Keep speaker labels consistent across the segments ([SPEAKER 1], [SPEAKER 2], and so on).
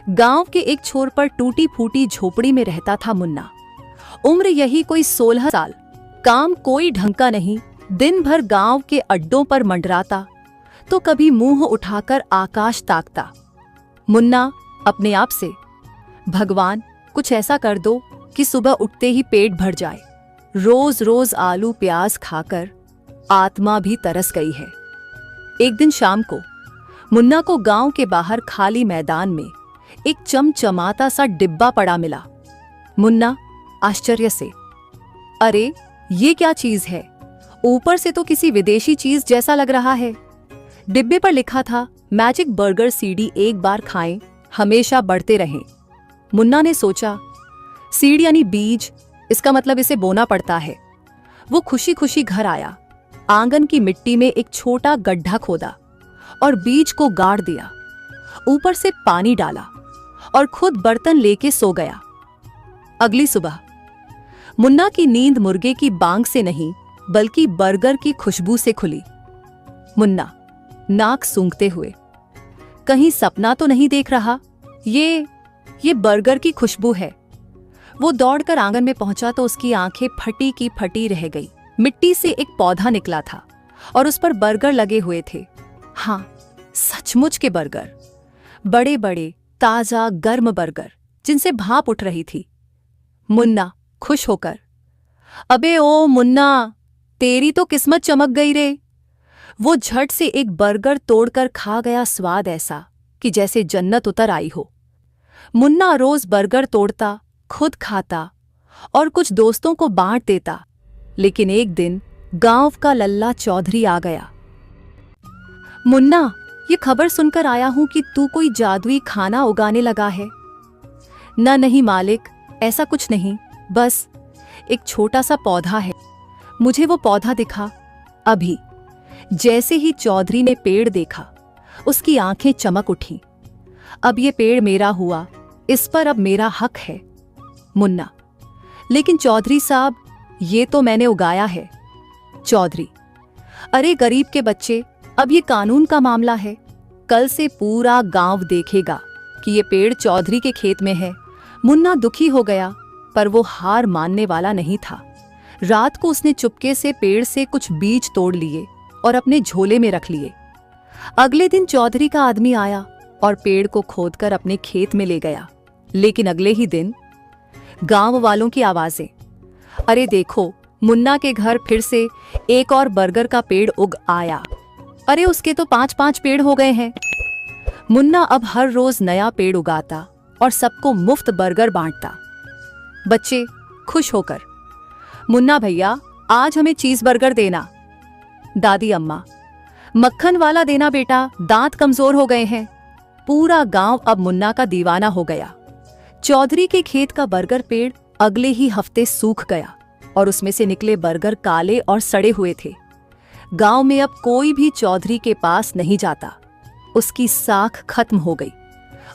[SPEAKER 1] गांव के एक छोर पर टूटी फूटी झोपड़ी में रहता था मुन्ना। उम्र यही कोई 16 साल। काम कोई ढंग का नहीं। दिन भर गांव के अड्डों पर मंडराता तो कभी मुंह उठाकर आकाश ताकता। मुन्ना अपने आप से, भगवान कुछ ऐसा कर दो कि सुबह उठते ही पेट भर जाए। रोज रोज आलू प्याज खाकर आत्मा भी तरस गई है। एक दिन शाम को मुन्ना को गांव के बाहर खाली मैदान में एक चमचमाता सा डिब्बा पड़ा मिला। मुन्ना आश्चर्य से, अरे ये क्या चीज है? ऊपर से तो किसी विदेशी चीज जैसा लग रहा है। डिब्बे पर लिखा था, मैजिक बर्गर सीडी, एक बार खाएं हमेशा बढ़ते रहें। मुन्ना ने सोचा, सीड यानी बीज, इसका मतलब इसे बोना पड़ता है। वो खुशी खुशी घर आया, आंगन की मिट्टी में एक छोटा गड्ढा खोदा और बीज को गाड़ दिया। ऊपर से पानी डाला और खुद बर्तन लेके सो गया। अगली सुबह मुन्ना की नींद मुर्गे की बांग से नहीं बल्कि बर्गर की खुशबू से खुली। मुन्ना नाक सूंघते हुए, कहीं सपना तो नहीं देख रहा? ये बर्गर की खुशबू है। वो दौड़कर आंगन में पहुंचा तो उसकी आंखें फटी की फटी रह गई। मिट्टी से एक पौधा निकला था और उस पर बर्गर लगे हुए थे। हाँ, सचमुच के बर्गर, बड़े बड़े ताजा गर्म बर्गर जिनसे भाप उठ रही थी। मुन्ना खुश होकर, अबे ओ मुन्ना, तेरी तो किस्मत चमक गई रे। वो झट से एक बर्गर तोड़कर खा गया। स्वाद ऐसा कि जैसे जन्नत उतर आई हो। मुन्ना रोज बर्गर तोड़ता, खुद खाता और कुछ दोस्तों को बांट देता। लेकिन एक दिन गांव का लल्ला चौधरी आ गया। मुन्ना, ये खबर सुनकर आया हूं कि तू कोई जादुई खाना उगाने लगा है। ना नहीं मालिक, ऐसा कुछ नहीं, बस एक छोटा सा पौधा है। मुझे वो पौधा दिखा अभी। जैसे ही चौधरी ने पेड़ देखा, उसकी आंखें चमक उठी। अब ये पेड़ मेरा हुआ, इस पर अब मेरा हक है। मुन्ना, लेकिन चौधरी साहब, ये तो मैंने उगाया है। चौधरी, अरे गरीब के बच्चे, अब ये कानून का मामला है। कल से पूरा गांव देखेगा कि ये पेड़ चौधरी के खेत में है। मुन्ना दुखी हो गया, पर वो हार मानने वाला नहीं था। रात को उसने चुपके से पेड़ से कुछ बीज तोड़ लिए और अपने झोले में रख लिए। अगले दिन चौधरी का आदमी आया और पेड़ को खोदकर अपने खेत में ले गया। लेकिन अगले ही दिन गांव वालों की आवाजें, अरे देखो, मुन्ना के घर फिर से एक और बर्गर का पेड़ उग आया। अरे उसके तो 5-5 पेड़ हो गए हैं। मुन्ना अब हर रोज नया पेड़ उगाता और सबको मुफ्त बर्गर बांटता। बच्चे खुश होकर, मुन्ना भैया, आज हमें चीज बर्गर देना। दादी अम्मा, मक्खन वाला देना बेटा, दांत कमजोर हो गए हैं। पूरा गांव अब मुन्ना का दीवाना हो गया। चौधरी के खेत का बर्गर पेड़ अगले ही हफ्ते सूख गया और उसमें से निकले बर्गर काले और सड़े हुए थे। गांव में अब कोई भी चौधरी के पास नहीं जाता। उसकी साख खत्म हो गई।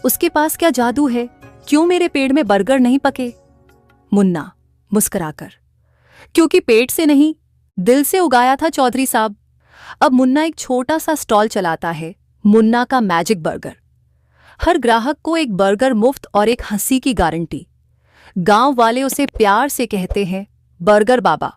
[SPEAKER 1] उसके पास क्या जादू है? क्यों मेरे पेड़ में बर्गर नहीं पके? मुन्ना मुस्कुराकर, क्योंकि पेट से नहीं, दिल से उगाया था चौधरी साहब। अब मुन्ना एक छोटा सा स्टॉल चलाता है, मुन्ना का मैजिक बर्गर। हर ग्राहक को एक बर्गर मुफ्त और एक हंसी की गारंटी। गांव वाले उसे प्यार से कहते हैं, बर्गर बाबा।